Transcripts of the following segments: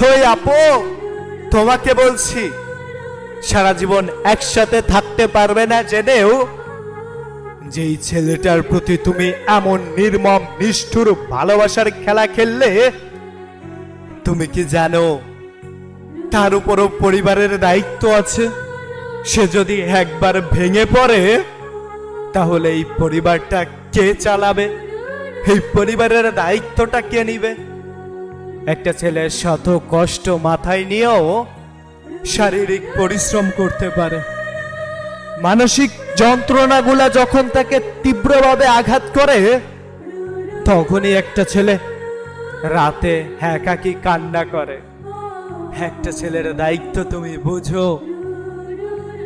কই আপু, তোমাকে বলছি সারা জীবন একসাথে থাকতে পারবে না জেনেও যেই ছেলেটার প্রতি তুমি এমন নির্মম নিষ্ঠুর ভালোবাসার খেলা খেললে, তুমি কি জানো তার উপরও পরিবারের দায়িত্ব আছে? সে যদি একবার ভেঙে পড়ে তাহলে এই পরিবারটা কে চালাবে? এই পরিবারের দায়িত্বটা কে নিবে? একটা ছেলে শত কষ্ট মাথায় নিয়েও শারীরিক পরিশ্রম করতে পারে, মানসিক যন্ত্রণাগুলা যখন তাকে তীব্রভাবে আঘাত করে তখনই একটা ছেলে রাতে একাকী কান্না করে। একটা ছেলের দায়িত্ব তুমি বুঝো?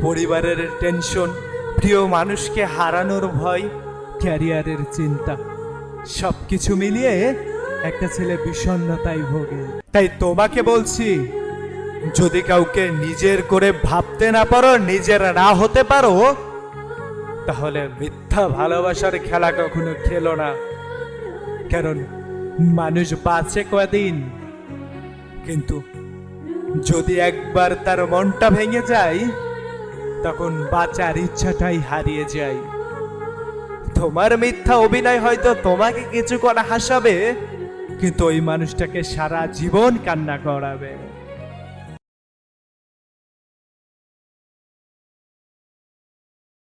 পরিবারের টেনশন, প্রিয় মানুষকে হারানোর ভয়, ক্যারিয়ারের চিন্তা, সবকিছু মিলিয়ে একটা ছেলে বিষণ্ণতায় ভোগে। তাই তোমাকে বলছি, যদি কাউকে নিজের করে ভাবতে না পারো, নিজের না হতে পারো, তাহলে মিথ্যা ভালোবাসার খেলা কখনো খেলো না। কারণ মানুষ বাঁচে কয়দিন, কিন্তু যদি একবার তার মনটা ভেঙে যায় তখন বাঁচার ইচ্ছাটাই হারিয়ে যায়। তোমার মিথ্যা অভিনয় হয়তো তোমাকে কিছু করে হাসাবে, কিন্তু ওই মানুষটাকে সারা জীবন কান্না করাবে।